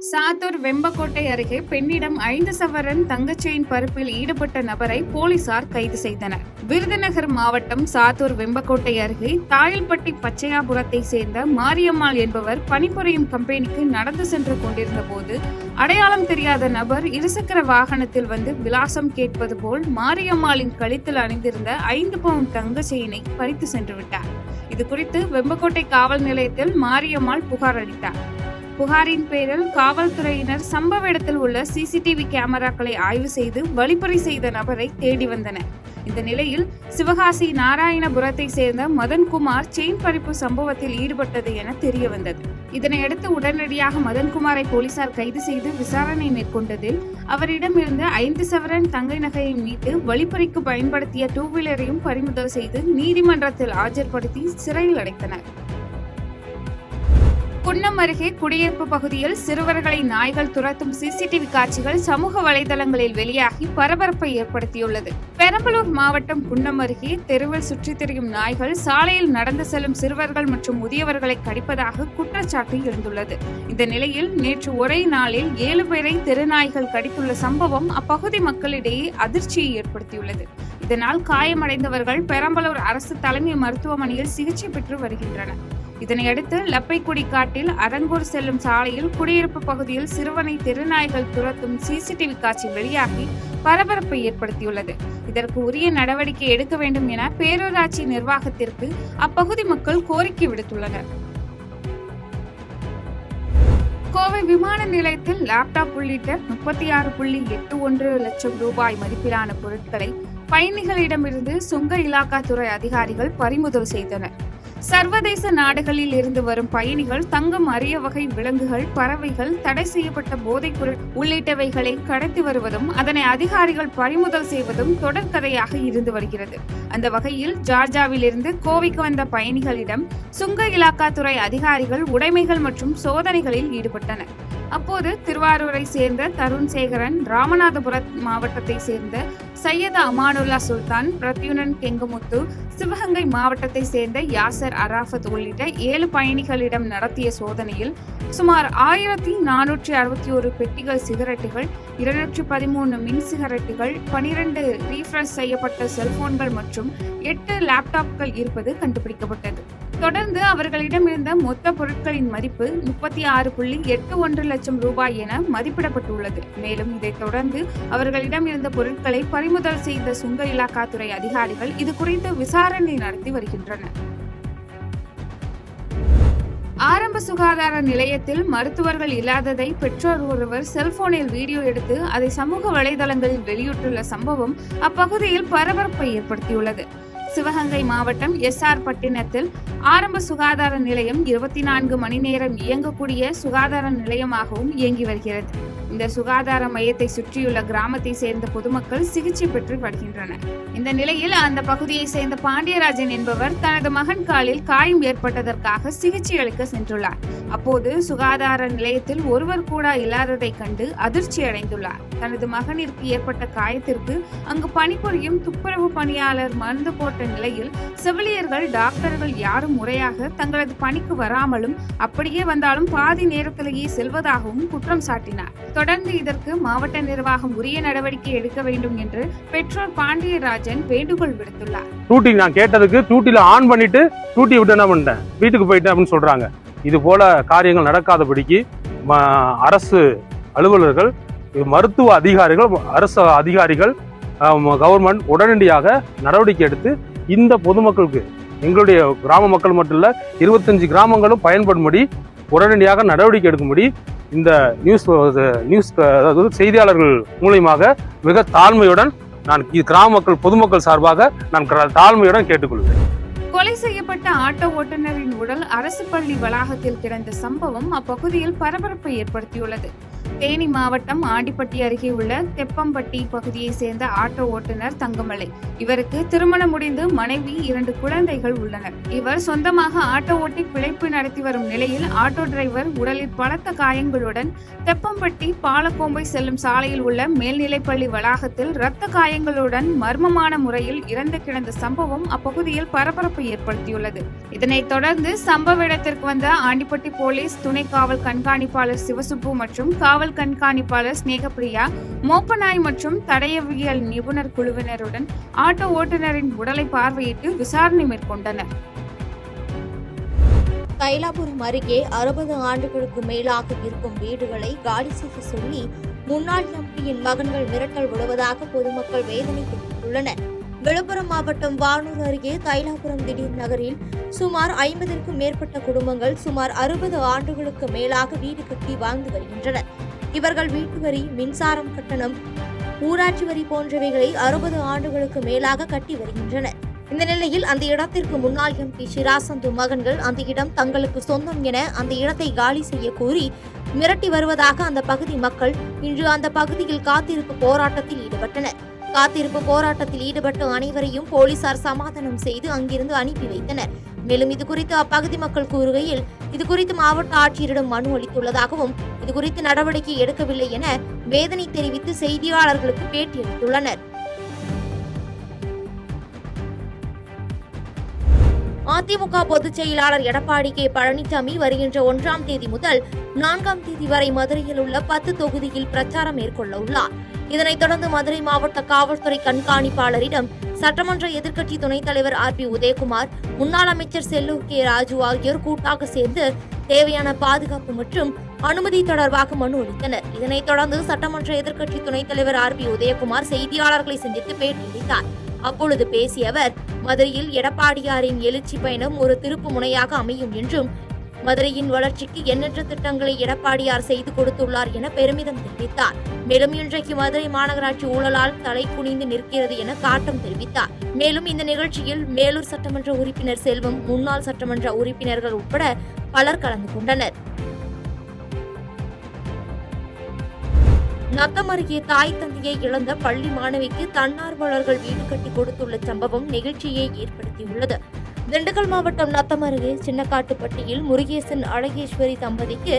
சாத்தூர் வெம்பக்கோட்டை அருகே பெண்ணிடம் 5 சவரன் தங்கச் செயின் பறிப்பில் ஈடுபட்ட நபரை போலீசார் கைது செய்தனர். விருதுநகர் மாவட்டம் சாத்தூர் வெம்பக்கோட்டை அருகே தாயல்பட்டி பச்சையாபுரத்தை சேர்ந்த மாரியம்மாள் என்பவர் பணிபுரியும் கம்பெனிக்கு நடந்து சென்று கொண்டிருந்த போது அடையாளம் தெரியாத நபர் இருசக்கர வாகனத்தில் வந்து விலாசம் கேட்பது போல் மாரியம்மாளின் கழுத்தில் அணிந்திருந்த 5 பவுன் தங்க செயினை பறித்து சென்று விட்டார். இதுகுறித்து வெம்பக்கோட்டை காவல் நிலையத்தில் மாரியம்மாள் புகார் அளித்தார். புகாரின் பேரில் காவல்துறையினர் சம்பவ இடத்தில் உள்ள சிசிடிவி கேமராக்களை ஆய்வு செய்து வழிப்பறி செய்த நபரை தேடி வந்தனர். இந்த நிலையில் சிவகாசி நாராயணபுரத்தை சேர்ந்த மதன்குமார் செயின் பறிப்பு சம்பவத்தில் ஈடுபட்டது என தெரிய வந்தது. இதனையடுத்து உடனடியாக மதன்குமாரை போலீசார் கைது செய்து விசாரணை மேற்கொண்டதில் அவரிடமிருந்து 5 சவரன் தங்க நகையை மீட்டு வழிப்பறிக்கு பயன்படுத்திய 2 வீலரையும் பறிமுதல் செய்து நீதிமன்றத்தில் ஆஜர்படுத்தி சிறையில் அடைத்தனர். குன்னம் அருகே குடியிருப்பு பகுதியில் சிறுவர்களை நாய்கள் துரத்தும் சிசிடிவி காட்சிகள் சமூக வலைதளங்களில் வெளியாகி பரபரப்பை ஏற்படுத்தியுள்ளது. பெரம்பலூர் மாவட்டம் குன்னம் அருகே தெருவில் சுற்றித் திரியும் நாய்கள் சாலையில் நடந்து செல்லும் சிறுவர்கள் மற்றும் முதியவர்களை கடிப்பதாக குற்றச்சாட்டு எழுந்துள்ளது. இந்த நிலையில் நேற்று ஒரே நாளில் 7 பேரை தெருநாய்கள் கடித்துள்ள சம்பவம் அப்பகுதி மக்களிடையே அதிர்ச்சியை ஏற்படுத்தியுள்ளது. இதனால் காயமடைந்தவர்கள் பெரம்பலூர் அரசு தலைமை மருத்துவமனையில் சிகிச்சை பெற்று வருகின்றனர். இதனையடுத்து லப்பைக்குடி காட்டில் அரங்கூர் செல்லும் சாலையில் குடியிருப்பு பகுதியில் சிறுவனை தெருநாய்கள் துரத்தும் சிசிடிவி காட்சி வெளியாகி பரபரப்பை ஏற்படுத்தியுள்ளது. இதற்கு உரிய நடவடிக்கை எடுக்க வேண்டும் என பேரூராட்சி நிர்வாகத்திற்கு அப்பகுதி மக்கள் கோரிக்கை விடுத்துள்ளனர். கோவை விமான நிலையத்தில் லேப்டாப் உள்ளிட்ட 36.81 லட்சம் ரூபாய் மதிப்பிலான பொருட்களை பயணிகளிடமிருந்து சுங்க இலாக்காத்துறை அதிகாரிகள் பறிமுதல் செய்தனர். சர்வதேச நாடுகளில் இருந்து வரும் பயணிகள் தங்கம், அரிய வகை விலங்குகள், பறவைகள், தடை செய்யப்பட்ட போதைப் பொருள் உள்ளிட்டவைகளை கடத்தி வருவதும் அதனை அதிகாரிகள் பறிமுதல் செய்வதும் தொடர்கதையாக இருந்து வருகிறது. அந்த வகையில் ஜார்ஜாவில் இருந்து கோவைக்கு வந்த பயணிகளிடம் சுங்க இலாக்காத்துறை அதிகாரிகள் உடைமைகள் மற்றும் சோதனைகளில் ஈடுபட்டனர். அப்போது திருவாரூரை சேர்ந்த தருண் சேகரன், ராமநாதபுரம் மாவட்டத்தை சேர்ந்த சையத் அமானுல்லா சுல்தான், பிரத்யுனன் கெங்குமுத்து, சிவகங்கை மாவட்டத்தை சேர்ந்த யாசர் அராஃபத் உள்ளிட்ட 7 பயணிகளிடம் நடத்திய சோதனையில் சுமார் 1461 பெட்டிகள் சிகரெட்டுகள், 213 மின் சிகரெட்டுகள், 12 ரீஃப்ரெஷ் செய்யப்பட்ட செல்போன்கள் மற்றும் 8 லேப்டாப்கள் இருப்பது கண்டுபிடிக்கப்பட்டது. தொடர்ந்து அவர்களிடம் இருந்த மொத்த பொருட்களின் மதிப்பு 36.81 லட்சம் ரூபாய் என மதிப்பிடப்பட்டுள்ளது. மேலும் இதைத் தொடர்ந்து அவர்களிடம் இருந்த பொருட்களை பறிமுதல் செய்த சுங்க இலாக்காத்துறை அதிகாரிகள் இது குறித்து விசாரணை நடத்தி வருகின்றனர். ஆரம்ப சுகாதார நிலையத்தில் மருத்துவர்கள் இல்லாததை பெற்றோர் ஒருவர் செல்போனில் வீடியோ எடுத்து அதை சமூக வலைதளங்களில் வெளியிட்டுள்ள சம்பவம் அப்பகுதியில் பரபரப்பை ஏற்படுத்தியுள்ளது. சிவகங்கை மாவட்டம் SR பட்டினத்தில் ஆரம்ப சுகாதார நிலையம் 24 மணி நேரம் இயங்கக்கூடிய சுகாதார நிலையமாகவும் இயங்கி வருகிறது. இந்த சுகாதார மையத்தை சுற்றியுள்ள கிராமத்தை சேர்ந்த பொதுமக்கள் சிகிச்சை பெற்று வருகின்றனர். இந்த நிலையில் அந்த பகுதியை சேர்ந்த பாண்டியராஜன் என்பவர் தனது மகன் காலில் காயம் ஏற்பட்டதற்காக சிகிச்சை அளிக்க சென்றுள்ளார். அப்போது சுகாதார நிலையத்தில் ஒருவர் கூட இல்லாததை கண்டு அதிர்ச்சி அடைந்துள்ளார். தனது மகனிற்கு ஏற்பட்ட காயத்திற்கு அங்கு பணிபுரியும் துப்புரவு பணியாளர் மருந்து போட்ட நிலையில் செவிலியர்கள், டாக்டர்கள் யாரும் முறையாக தங்களது பணிக்கு வராமலும் அப்படியே வந்தாலும் பாதி நேரத்திலேயே செல்வதாகவும் குற்றம் சாட்டினார். தொடர்ந்து இதற்கு மாவட்ட நிர்வாகம் உரிய நடவடிக்கை எடுக்க வேண்டும் என்று பெற்றோர் பாண்டியராஜன் வேண்டுகோள் விடுத்துள்ளார். டூட்டி நான் கேட்டதுக்கு டூட்டில ஆன் பண்ணிட்டு டூட்டி விட்டு என்ன பண்ணிட்டேன், வீட்டுக்கு போயிட்டேன் அப்படின்னு சொல்றாங்க. இது போல காரியங்கள் நடக்காதபடிக்கு அரசு அலுவலர்கள், மருத்துவ அதிகாரிகள், அரசு அதிகாரிகள், கவர்மெண்ட் உடனடியாக நடவடிக்கை எடுத்து இந்த பொதுமக்களுக்கு, எங்களுடைய கிராம மக்கள் மட்டும் இல்ல 25 கிராமங்களும் பயன்படும்படி உடனடியாக நடவடிக்கை எடுக்கும்படி இந்த நியூஸ் அதாவது செய்தியாளர்கள் மூலமாக மிக தாழ்மையுடன் நான் கிராம மக்கள் பொதுமக்கள் சார்பாக நான் தாழ்மையுடன் கேட்டுக்கொள்கிறேன். கொலை செய்யப்பட்ட ஆட்டோ ஓட்டுநரின் உடல் அரசு பள்ளி வளாகத்தில் கிடந்த சம்பவம் அப்பகுதியில் பரபரப்பை ஏற்படுத்தியுள்ளது. தேனி மாவட்டம் ஆண்டிப்பட்டி அருகே உள்ள தெப்பம்பட்டி பகுதியை சேர்ந்த ஆட்டோ ஓட்டுநர் தங்கமலை. இவருக்கு திருமணம் முடிந்து மனைவி 2 குழந்தைகள் உள்ளனர். இவர் சொந்தமாக ஆட்டோ ஓட்டி பிழைப்பு நடத்தி வரும் நிலையில் ஆட்டோ டிரைவர் உடலில் பலத்த காயங்களுடன் தெப்பம்பட்டி பாலக்கோம்பை செல்லும் சாலையில் உள்ள மேல்நிலைப்பள்ளி வளாகத்தில் இரத்த காயங்களுடன் மர்மமான முறையில் இறந்து கிடந்த சம்பவம் அப்பகுதியில் பரபரப்பை ஏற்படுத்தியுள்ளது. இதனைத் தொடர்ந்து சம்பவ இடத்திற்கு வந்த ஆண்டிப்பட்டி போலீஸ் துணை காவல் கண்காணிப்பாளர் சிவசுப்பு மற்றும் காவல் கண்காணிப்பாளர் ஸ்நேகப்பிரியா, மோப்பநாய் மற்றும் தடயவியல் நிபுணர் குழுவினருடன் ஆட்டோ ஓட்டுநரின் உடலை பார்வையிட்டு விசாரணை மேற்கொண்டனர். தைலாபுரம் அருகே 60 ஆண்டுகளுக்கு மேலாக இருக்கும் வீடுகளை காலி செய்ய சொல்லி முன்னாள் எம்பியின் மகன்கள் மிரட்டல் விடுவதாக பொதுமக்கள் வேதனை தெரிவித்துள்ளனர். விழுப்புரம் மாவட்டம் வானூர் அருகே தைலாபுரம் திடீர் நகரில் சுமார் 50க்கும் மேற்பட்ட குடும்பங்கள் சுமார் 60 ஆண்டுகளுக்கு மேலாக வீடு கட்டி வாழ்ந்து வருகின்றனர். இவர்கள் வீட்டு வரி, மின்சாரம் கட்டணம், ஊராட்சி வரி போன்றவைகளை 60 ஆண்டுகளுக்கு மேலாக கட்டி வருகின்றனர். இந்த நிலையில் அந்த இடத்திற்கு முன்னாள் எம்பி ஷிராசந்து மகன்கள் அந்த இடம் தங்களுக்கு சொந்தம் என அந்த இடத்தை காலி செய்ய கோரி மிரட்டி வருவதாக அந்த பகுதி மக்கள் இன்று அந்த பகுதியில் காத்திருப்பு போராட்டத்தில் ஈடுபட்டனர். காத்திருப்பு போராட்டத்தில் ஈடுபட்ட அனைவரையும் போலீசார் சமாதானம் செய்து அங்கிருந்து அனுப்பி வைத்தனர். மேலும் இதுகுறித்து அப்பகுதி மக்கள் கூறுகையில், இதுகுறித்து மாவட்ட ஆட்சியரிடம் மனு அளித்துள்ளதாகவும் இதுகுறித்து நடவடிக்கை எடுக்கவில்லை என வேதனை தெரிவித்து செய்தியாளர்களுக்கு பேட்டியளித்துள்ளனர். அதிமுக பொதுச் செயலாளர் எடப்பாடி கே பழனிசாமி வருகின்ற 1ஆம் தேதி முதல் 4ஆம் தேதி வரை மதுரையில் உள்ள 10 தொகுதியில் பிரச்சாரம் மேற்கொள்ள உள்ளார். இதனைத் தொடர்ந்து மதுரை மாவட்ட காவல்துறை கண்காணிப்பாளரிடம் சட்டமன்ற எதிர்க்கட்சி துணைத் தலைவர் RB உதயகுமார், முன்னாள் அமைச்சர் செல்லூர் கே ராஜு ஆகியோர் கூட்டாக சேர்ந்து தேவையான பாதுகாப்பு மற்றும் அனுமதி தொடர்பாக மனு அளித்தனர். இதனைத் தொடர்ந்து சட்டமன்ற எதிர்க்கட்சி துணைத் தலைவர் RB உதயகுமார் செய்தியாளர்களை சந்தித்து பேட்டியளித்தார். அப்பொழுது பேசிய அவர், மதுரையில் எடப்பாடியாரின் எழுச்சி பயணம் ஒரு திருப்பு முனையாக அமையும் என்றும் மதுரையின் வளர்ச்சிக்கு எண்ணற்ற திட்டங்களை எடப்பாடியார் செய்து கொடுத்துள்ளார் என பெருமிதம் தெரிவித்தார். மேலும் இன்றைக்கு மதுரை மாநகராட்சி ஊழலால் தலை குனிந்து நிற்கிறது என காட்டம் தெரிவித்தார். மேலும் இந்த நிகழ்ச்சியில் மேலூர் சட்டமன்ற உறுப்பினர் செல்வம், முன்னாள் சட்டமன்ற உறுப்பினர்கள் உட்பட பலர் கலந்து கொண்டனர். நத்தம் அருகே தாய் தந்தையை இழந்த பள்ளி மாணவிக்கு தன்னார்வலர்கள் வீடு கட்டி கொடுத்துள்ள சம்பவம் நெகிழ்ச்சியை ஏற்படுத்தியுள்ளது. திண்டுக்கல் மாவட்டம் நத்தம் அருகே சின்னக்காட்டுப்பட்டியில் முருகேசன் அழகேஸ்வரி தம்பதிக்கு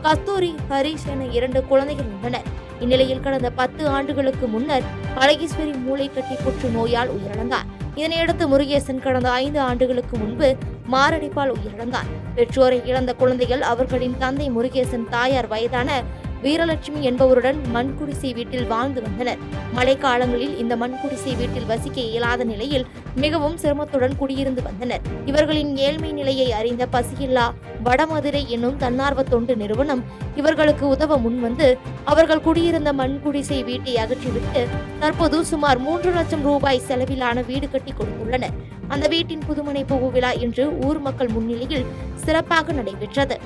கஸ்தூரி, ஹரிஷ் என 2 குழந்தைகள் உள்ளனர். இந்நிலையில் கடந்த 10 ஆண்டுகளுக்கு முன்னர் அழகேஸ்வரி மூளை கட்டி புற்று நோயால் உயிரிழந்தார். இதனையடுத்து முருகேசன் கடந்த 5 ஆண்டுகளுக்கு முன்பு மாரடைப்பால் உயிரிழந்தார். பெற்றோரை இழந்த குழந்தைகள் அவர்களின் தந்தை முருகேசன் தாயார் வயதான வீரலட்சுமி என்பவருடன் மண்குடிசை வீட்டில் வாழ்ந்து வந்தனர். மழைக்காலங்களில் இந்த மண்குடிசை வீட்டில் வசிக்க இயலாத நிலையில் மிகவும் சிரமத்துடன் குடியிருந்து வந்தனர். இவர்களின் ஏழ்மை நிலையை அறிந்த பசியில்லா வடமதுரை என்னும் தன்னார்வ தொண்டு நிறுவனம் இவர்களுக்கு உதவ முன்வந்து அவர்கள் குடியிருந்த மண்குடிசை வீட்டை அகற்றிவிட்டு தற்போது சுமார் 3 லட்சம் ரூபாய் செலவிலான வீடு கட்டி கொடுத்துள்ளனர். அந்த வீட்டின் புதுமனை புகு விழா இன்று ஊர் மக்கள் முன்னிலையில் சிறப்பாக நடைபெற்றது.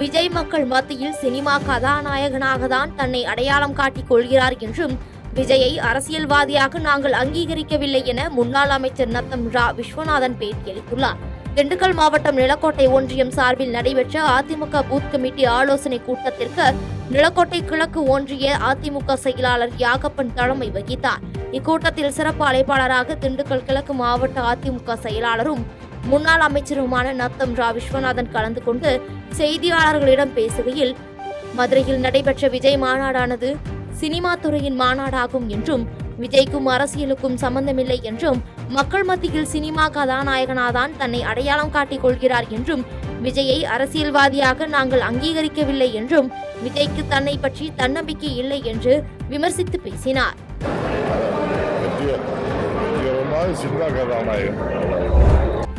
விஜய் மக்கள் மத்தியில் சினிமா கதாநாயகனாக தான் தன்னை அடையாளம் காட்டிக் கொள்கிறார் என்றும் விஜயை அரசியல்வாதியாக நாங்கள் அங்கீகரிக்கவில்லை என முன்னாள் அமைச்சர் நத்தம் ரா விஸ்வநாதன் பேட்டியளித்துள்ளார். திண்டுக்கல் மாவட்டம் நிலக்கோட்டை ஒன்றியம் சார்பில் நடைபெற்ற அதிமுக பூத் கமிட்டி ஆலோசனை கூட்டத்திற்கு நிலக்கோட்டை கிழக்கு ஒன்றிய அதிமுக செயலாளர் யாகப்பன் தலைமை வகித்தார். இக்கூட்டத்தில் சிறப்பு அழைப்பாளராக திண்டுக்கல் கிழக்கு மாவட்ட அதிமுக செயலாளரும் முன்னாள் அமைச்சருமான நத்தம் ரா விஸ்வநாதன் கலந்து கொண்டு செய்தியாளர்களிடம் பேசுகையில், மதுரையில் நடைபெற்ற விஜய் மாநாடானது சினிமா துறையின் மாநாடாகும் என்றும் விஜய்க்கும் அரசியலுக்கும் சம்பந்தமில்லை என்றும் மக்கள் மத்தியில் சினிமா கதாநாயகனாதான் தன்னை அடையாளம் காட்டிக் கொள்கிறார் என்றும் விஜயை அரசியல்வாதியாக நாங்கள் அங்கீகரிக்கவில்லை என்றும் விஜய்க்கு தன்னை பற்றி தன்னம்பிக்கை இல்லை என்று விமர்சித்து பேசினார்.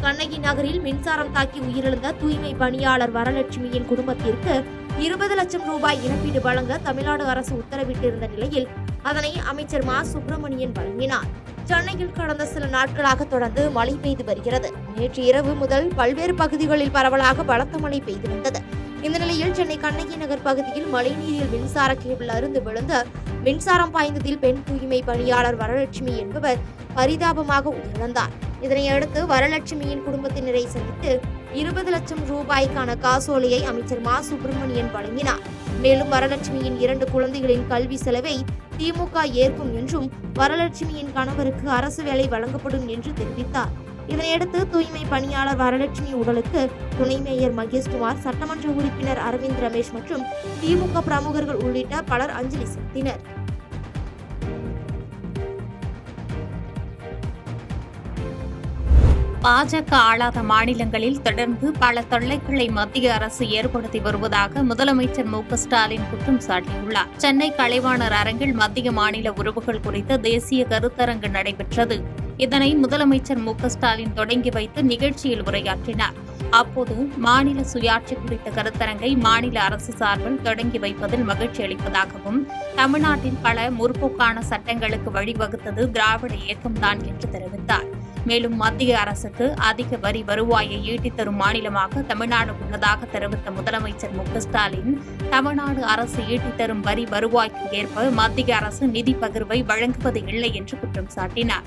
கண்ணகி நகரில் மின்சாரம் தாக்கி உயிரிழந்த தூய்மை பணியாளர் வரலட்சுமியின் குடும்பத்திற்கு 20 லட்சம் ரூபாய் இழப்பீடு வழங்க தமிழ்நாடு அரசு உத்தரவிட்டிருந்த நிலையில் அதனை அமைச்சர் மா சுப்பிரமணியன் வழங்கினார். சென்னையில் கடந்த சில நாட்களாக தொடர்ந்து மழை பெய்து வருகிறது. நேற்று இரவு முதல் பல்வேறு பகுதிகளில் பரவலாக பலத்த மழை பெய்து வந்தது. இந்த நிலையில் சென்னை கண்ணகி நகர் பகுதியில் மழைநீரில் மின்சார கேபிள் அறுந்து விழுந்து மின்சாரம் பாய்ந்ததில் பெண் தூய்மை பணியாளர் வரலட்சுமி என்பவர் பரிதாபமாக உயிரிழந்தார். இதனையடுத்து வரலட்சுமியின் குடும்பத்தினரை சந்தித்து 20 லட்சம் ரூபாய்க்கான காசோலையை அமைச்சர் மா சுப்பிரமணியன் வழங்கினார். மேலும் வரலட்சுமியின் 2 குழந்தைகளின் கல்வி செலவை திமுக ஏற்கும் என்றும் வரலட்சுமியின் கணவருக்கு அரசு வேலை வழங்கப்படும் என்று தெரிவித்தார். இதனையடுத்து தூய்மை பணியாளர் வரலட்சுமி உடலுக்கு துணை மேயர் மகேஷ்குமார், சட்டமன்ற உறுப்பினர் அரவிந்த் ரமேஷ் மற்றும் திமுக பிரமுகர்கள் உள்ளிட்ட பலர் அஞ்சலி செலுத்தினர். பாஜக ஆளாத மாநிலங்களில் தொடர்ந்து பல தொல்லைகளை மத்திய அரசு ஏற்படுத்தி வருவதாக முதலமைச்சர் மு க ஸ்டாலின் குற்றம் சாட்டியுள்ளார். சென்னை கலைவாணர் அரங்கில் மத்திய மாநில உறவுகள் குறித்த தேசிய கருத்தரங்கு நடைபெற்றது. இதனை முதலமைச்சர் மு க ஸ்டாலின் தொடங்கி வைத்து நிகழ்ச்சியில் உரையாற்றினார். அப்போது மாநில சுயாட்சி குறித்த கருத்தரங்கை மாநில அரசு சார்பில் தொடங்கி வைப்பதில் மகிழ்ச்சி அளிப்பதாகவும், தமிழ்நாட்டின் பல முற்போக்கான சட்டங்களுக்கு வழிவகுத்தது திராவிட இயக்கம்தான் என்று தெரிவித்தார். மேலும் மத்திய அரசுக்கு அதிக வரி வருவாயை ஈட்டித் தரும் மாநிலமாக தமிழ்நாடு உள்ளதாக தெரிவித்த முதலமைச்சர் மு க ஸ்டாலின், தமிழ்நாடு அரசு ஈட்டித் தரும் வரி வருவாய்க்கு ஏற்ப மத்திய அரசு நிதி பகிர்வை வழங்குவது இல்லை என்று குற்றம் சாட்டினார்.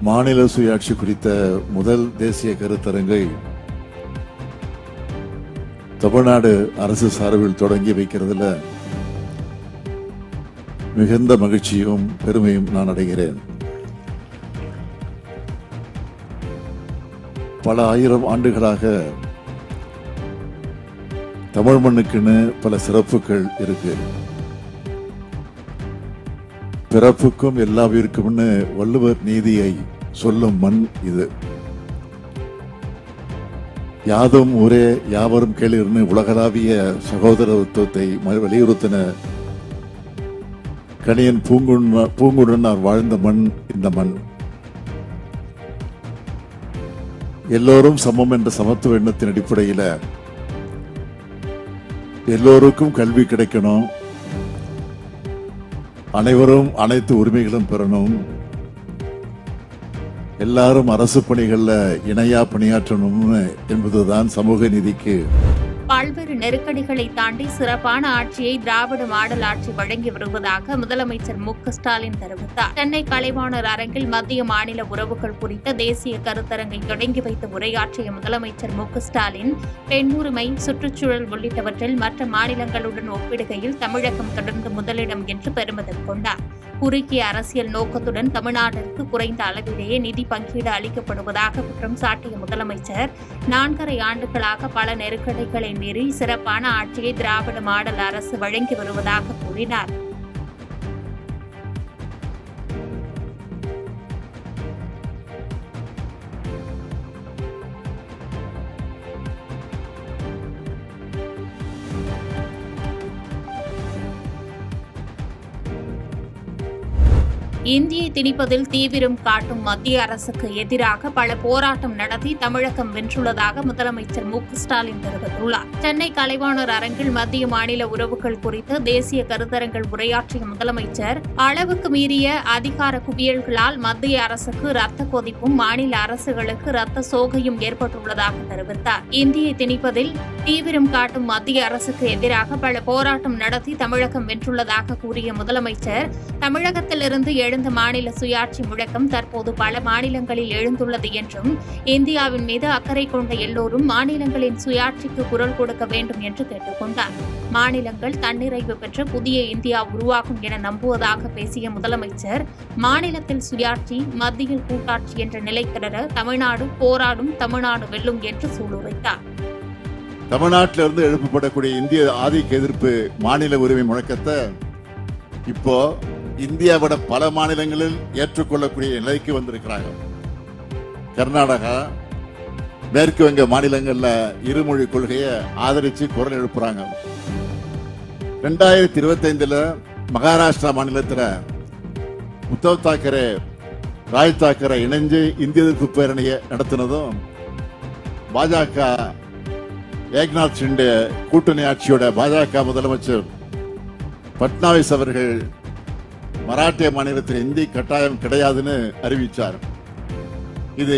மாநில சுயாட்சி குறித்த முதல் தேசிய கருத்தரங்கை தமிழ்நாடு அரசு சார்பில் தொடங்கி வைக்கிறதுல மிகுந்த மகிழ்ச்சியும் பெருமையும் நான் அடைகிறேன். பல ஆயிரம் ஆண்டுகளாக தமிழ் மண்ணுக்குன்னு பல சிறப்புகள் இருக்கு. பிறப்புக்கும் எல்லா உயிருக்கும்னு வள்ளுவர் நீதியை சொல்லும் மண் இது. யாதும் ஊரே யாவரும் கேளிர்னு உலகளாவிய சகோதரத்துவத்தை வலியுறுத்தின கணியன் பூங்குன்றனார் வாழ்ந்த மண் இந்த மண். எல்லோரும் சமம் என்ற சமத்துவ எண்ணத்தின் அடிப்படையில் எல்லோருக்கும் கல்வி கிடைக்கணும், அனைவரும் அனைத்து உரிமைகளும் பெறணும், எல்லாரும் அரசு பணிகள்ல இணையா பணியாற்றணும் என்பதுதான் சமூக நீதிக்கு. பல்வேறு நெருக்கடிகளை தாண்டி சிறப்பான ஆட்சியை திராவிட மாடல் ஆட்சி வழங்கி வருவதாக முதலமைச்சர் மு க ஸ்டாலின் தெரிவித்தார். சென்னை கலைவாணர் அரங்கில் மத்திய மாநில உறவுகள் குறித்த தேசிய கருத்தரங்கை தொடங்கி வைத்து உரையாற்றிய முதலமைச்சர் மு க ஸ்டாலின், பெண் உரிமை, சுற்றுச்சூழல் உள்ளிட்டவற்றில் மற்ற மாநிலங்களுடன் ஒப்பிடுகையில் தமிழகம் தொடர்ந்து முதலிடம் என்று பெருமிதம் கொண்டார். குறுகிய அரசியல் நோக்கத்துடன் தமிழ்நாட்டிற்கு குறைந்த அளவிலேயே நிதி பங்கீடு அளிக்கப்படுவதாக குற்றம் சாட்டிய முதலமைச்சர், 4.5 ஆண்டுகளாக பல நெருக்கடிகளை மீறி சிறப்பான ஆட்சியை திராவிட மாடல் அரசு வழங்கி வருவதாக கூறினார். இந்தியை திணிப்பதில் தீவிரம் காட்டும் மத்திய அரசுக்கு எதிராக பல போராட்டம் நடத்தி தமிழகம் வென்றுள்ளதாக முதலமைச்சர் மு க ஸ்டாலின் தெரிவித்துள்ளார். சென்னை கலைவாணர் அரங்கில் மத்திய மாநில உறவுகள் குறித்து தேசிய கருத்தரங்கில் உரையாற்றிய முதலமைச்சர், அளவுக்கு மீறிய அதிகார குவியல்களால் மத்திய அரசுக்கு ரத்த கொதிப்பும் மாநில அரசுகளுக்கு ரத்த சோகையும் ஏற்பட்டுள்ளதாக தெரிவித்தார். இந்தியை திணிப்பதில் தீவிரம் காட்டும் மத்திய அரசுக்கு எதிராக பல போராட்டம் நடத்தி தமிழகம் வென்றுள்ளதாக கூறிய முதலமைச்சர், தமிழகத்திலிருந்து எழுந்த மாநில சுயாட்சி முழக்கம் தற்போது பல மாநிலங்களில் எழுந்துள்ளது என்றும், இந்தியாவின் மீது அக்கறை கொண்ட எல்லோரும் மாநிலங்களின் சுயாட்சிக்கு குரல் கொடுக்க வேண்டும் என்று கேட்டுக் கொண்டார். மாநிலங்கள் தன்னிறைவு பெற்ற புதிய இந்தியா உருவாகும் என நம்புவதாக பேசிய முதலமைச்சர், மாநிலத்தில் சுயாட்சி, மத்தியில் கூட்டாட்சி என்ற நிலை தொடர தமிழ்நாடு போராடும், தமிழ்நாடு வெல்லும் என்று சூளுரைத்தார். தமிழ்நாட்டிலிருந்து எழுப்பப்படக்கூடிய இந்திய ஆதிக்க எதிர்ப்பு மாநில உரிமை முழக்கத்தை இப்போ இந்தியாவோட பல மாநிலங்களில் ஏற்றுக்கொள்ளக்கூடிய நிலைக்கு வந்திருக்கிறாங்க. கர்நாடகா, மேற்கு வங்க மாநிலங்கள்ல இருமொழி கொள்கையை ஆதரிச்சு குரல் எழுப்புறாங்க. 2025 மகாராஷ்டிரா மாநிலத்தில் உத்தவ் தாக்கரே, ராஜ் தாக்கரே இணைஞ்சு இந்திய எதிர்ப்பு பேரணியை நடத்தினதும், பாஜக ஏக்நாத் ஷிண்டே கூட்டணி ஆட்சியோட பாஜக முதலமைச்சர் பட்னாவிஸ் அவர்கள் மராட்டிய மாநிலத்தில் இந்தி கட்டாயம் கிடையாதுன்னு அறிவித்தார். இது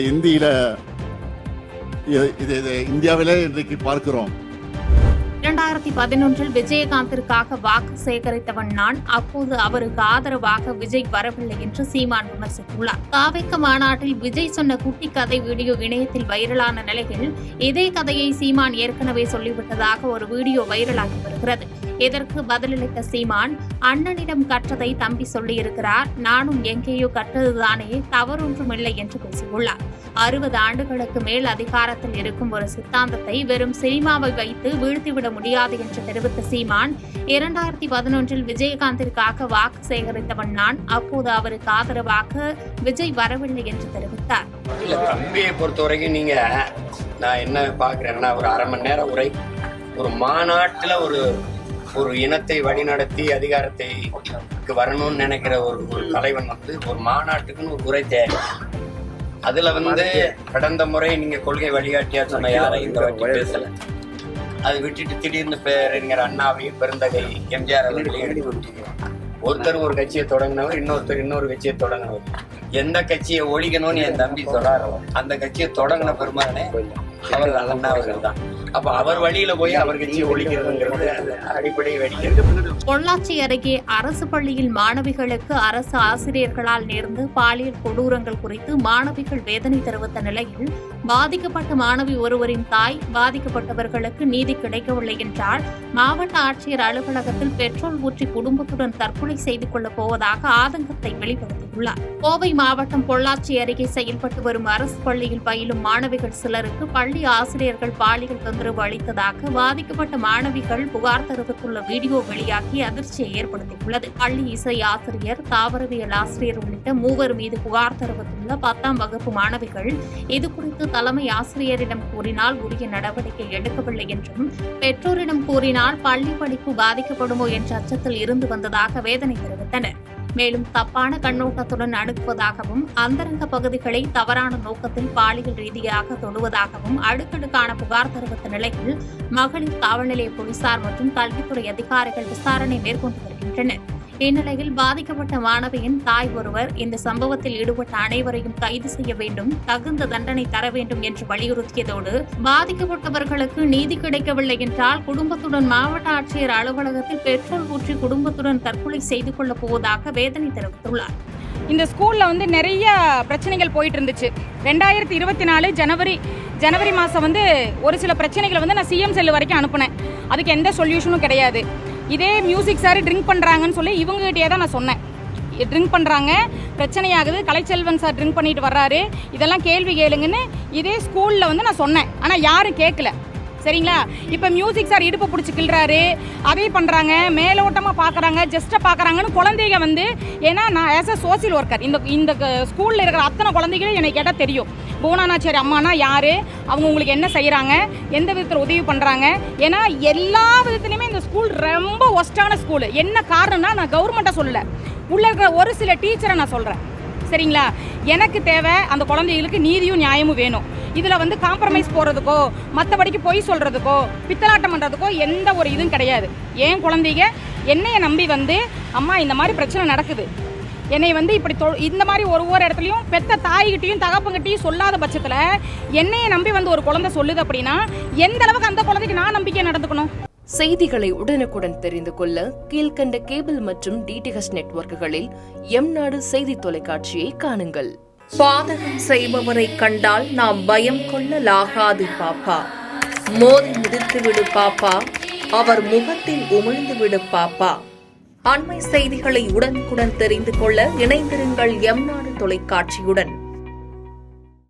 இந்தியாவிலே இன்றைக்கு பார்க்கிறோம். 2011 விஜயகாந்திற்காக வாக்கு சேகரித்தவன் நான், அப்போது அவருக்கு ஆதரவாக விஜய் வரவில்லை என்று சீமான் விமர்சித்துள்ளார். தாவேக மாநாட்டில் விஜய் சொன்ன குட்டி கதை வீடியோ இணையத்தில் வைரலான நிலையில் இதே கதையை சீமான் ஏற்கனவே சொல்லிவிட்டதாக ஒரு வீடியோ வைரலாகி வருகிறது. இதற்கு பதிலளித்த சீமான், அண்ணனிடம் கற்றதை தம்பி சொல்லியிருக்கிறார், நானும் எங்கேயோ கற்றதுதானே, தவறொன்றுமில்லை என்று பேசியுள்ளார். 60 ஆண்டுகளுக்கு மேல் அதிகாரத்தில் இருக்கும் ஒரு சித்தாந்தத்தை வெறும் சினிமாவை வைத்து வீழ்த்திவிட முடியாது என்று தெரிவித்த சீமான், 2011 விஜயகாந்திற்காக வாக்கு சேகரித்தவன் நான், அப்போது அவருக்கு ஆதரவாக விஜய் வரவில்லை என்று தெரிவித்தார். இல்ல, தம்பியை பொறுத்தவரைக்கும் நீங்க நான் என்ன பாக்குறேன்னா, ஒரு அரை மணி நேரம் உரை, ஒரு மாநாட்டுல ஒரு இனத்தை வழிநடத்தி அதிகாரத்தை வரணும்னு நினைக்கிற ஒரு தலைவன் ஒரு மாநாட்டுக்குன்னு ஒரு உரை தேவை. அதுல கடந்த முறை நீங்க கொள்கை வழிகாட்டியா சொன்ன யாரையும் இந்த வாட்டி பேசல. அது விட்டுட்டு திடீர்னு பேரறிஞர் அண்ணாவையும் பெருந்தகை எம்ஜிஆர் அவர்களையும் எடுத்து விட்டீங்க. ஒருத்தர் ஒரு கட்சியை தொடங்கினவர், இன்னொருத்தர் இன்னொரு கட்சியை தொடங்கினவர். எந்த கட்சியை ஒழிக்கணும்னு என் தம்பி சொல்றாரோ அந்த கட்சியை தொடங்கின பெருமானே அவர் அண்ணா அவர்கள் தான். அப்ப அவர் வழியில போய் அவர் கட்சியை ஒழிக்கிறதுங்கிறது அடிப்படை வெடிக்கிறது. பொள்ளாச்சி அருகே அரசு பள்ளியில் மாணவிகளுக்கு அரசு ஆசிரியர்களால் நேர்ந்த பாலியல் கொடூரங்கள் குறித்து மாணவிகள் வேதனை தெரிவித்த நிலையில் பாதிக்கப்பட்ட மாணவி ஒருவரின் தாய், பாதிக்கப்பட்டவர்களுக்கு நீதி கிடைக்கவில்லை என்றால் மாவட்ட ஆட்சியர் அலுவலகத்தில் பெட்ரோல் ஊற்றி குடும்பத்துடன் தற்கொலை செய்து கொள்ளப் போவதாக ஆதங்கத்தை வெளிப்படுத்தியுள்ளார். கோவை மாவட்டம் பொள்ளாச்சி அருகே செயல்பட்டு வரும் அரசு பள்ளியில் பயிலும் மாணவிகள் சிலருக்கு பள்ளி ஆசிரியர்கள் பாலியல் தொந்தரவு அளித்ததாக பாதிக்கப்பட்ட மாணவிகள் புகார் தெரிவித்துள்ள வீடியோ வெளியாகி அதிர்ச்சியை ஏற்படுத்தியுள்ளது. பள்ளி இசை ஆசிரியர், தாவரவியல் ஆசிரியர் உள்ளிட்ட 3 மீது புகார் தெரிவித்துள்ள 10ஆம் வகுப்பு மாணவிகள் இதுகுறித்து தலைமை ஆசிரியரிடம் கூறினால் உரிய நடவடிக்கை எடுக்கவில்லை என்றும், பெற்றோரிடம் கூறினால் பள்ளி படிப்பு பாதிக்கப்படுமோ என்ற அச்சத்தில் இருந்து வந்ததாக வேதனை தெரிவித்தனர். மேலும் தப்பான கண்ணோட்டத்துடன் அணுகுவதாகவும், அந்தரங்க பகுதிகளை தவறான நோக்கத்தில் பாலியல் ரீதியாக தொடுவதாகவும் அடுக்கடுக்கான புகார் தெரிவித்த நிலையில் மகளிர் காவல் நிலைய போலீசார் மற்றும் கல்வித்துறை அதிகாரிகள் விசாரணை மேற்கொண்டு வருகின்றனர். இந்நிலையில் பாதிக்கப்பட்ட மாணவியின் தாய் ஒருவர் இந்த சம்பவத்தில் ஈடுபட்ட அனைவரையும் கைது செய்ய வேண்டும், தகுந்த தண்டனை தர வேண்டும் என்று வலியுறுத்தியதோடு, பாதிக்கப்பட்டவர்களுக்கு நீதி கிடைக்கவில்லை என்றால் குடும்பத்துடன் மாவட்ட ஆட்சியர் அலுவலகத்தில் பெட்ரோல் ஊற்றி குடும்பத்துடன் தற்கொலை செய்து கொள்ளப் போவதாக வேதனை தெரிவித்துள்ளார். இந்த ஸ்கூலில் நிறைய பிரச்சனைகள் போயிட்டு இருந்துச்சு. 2024 ஜனவரி மாதம் ஒரு சில பிரச்சனைகளை நான் சிஎம் செல்லு வரைக்கும் அனுப்புனேன். அதுக்கு எந்த சொல்யூஷனும் கிடையாது. இதே மியூசிக் சார் ட்ரிங்க் பண்ணுறாங்கன்னு சொல்லி இவங்ககிட்டயே தான் நான் சொன்னேன். ட்ரிங்க் பண்ணுறாங்க, பிரச்சனையாகுது, கலைச்செல்வன் சார் ட்ரிங்க் பண்ணிட்டு வர்றாரு, இதெல்லாம் கேள்வி கேளுங்கன்னு இதே ஸ்கூலில் நான் சொன்னேன். ஆனால் யாரும் கேட்கல. சரிங்களா? இப்போ மியூசிக் சார் இடுப்பை பிடிச்சி கிள்றாரு, அதே பண்ணுறாங்க, மேலோட்டமாக பார்க்குறாங்க, ஜஸ்ட்டாக பார்க்குறாங்கன்னு குழந்தைங்க ஏன்னா நான் ஆஸ் அ சோசியல் ஒர்க்கர் இந்த ஸ்கூலில் இருக்கிற அத்தனை குழந்தைகளும் எனக்கு கேட்டால் தெரியும். போனானாச்சேரி அம்மானா யார், அவங்க உங்களுக்கு என்ன செய்கிறாங்க, எந்த விதத்தில் உதவி பண்ணுறாங்க. ஏன்னா எல்லா விதத்துலையுமே இந்த ஸ்கூல் ரொம்ப ஒஸ்டான ஸ்கூலு. என்ன காரணம்னா, நான் கவர்மெண்ட்டை சொல்லலை, உள்ளே இருக்கிற ஒரு சில டீச்சரை நான் சொல்கிறேன். சரிங்களா? எனக்கு தேவை அந்த குழந்தைகளுக்கு நீதியும் நியாயமும் வேணும். இதில் காம்ப்ரமைஸ் போகிறதுக்கோ, மற்றபடிக்கு பொய் சொல்கிறதுக்கோ, பித்தலாட்டம் பண்ணுறதுக்கோ எந்த ஒரு இதுவும் கிடையாது. ஏன் குழந்தைங்க என்னையை நம்பி அம்மா இந்த மாதிரி பிரச்சனை நடக்குது, என்னை இப்படி இந்த மாதிரி ஒரு இடத்துலையும் பெத்த தாய்கிட்டையும் தகப்பங்கிட்டையும் சொல்லாத பட்சத்தில் என்னையை நம்பி ஒரு குழந்தை சொல்லுது அப்படின்னா எந்த அளவுக்கு அந்த குழந்தைக்கு நான் நம்பிக்கை நடந்துக்கணும்? செய்திகளை உடனுக்குடன் தெரிந்து கொள்ள கீழ்கண்ட கேபிள் மற்றும் டிடிஹெச் நெட்வொர்க்குகளில் எம்நாடு செய்தி தொலைக்காட்சியை காணுங்கள். பாதகம் செய்பவரை கண்டால் நாம் பயம் கொள்ளலாகாது பாப்பா. மோதி மிதித்து விடு பாப்பா, அவர் முகத்தில் உமிழ்ந்து விடு பாப்பா. அண்மை செய்திகளை உடனுக்குடன் தெரிந்து கொள்ள இணைந்திருங்கள் எம்நாடு தொலைக்காட்சியுடன்.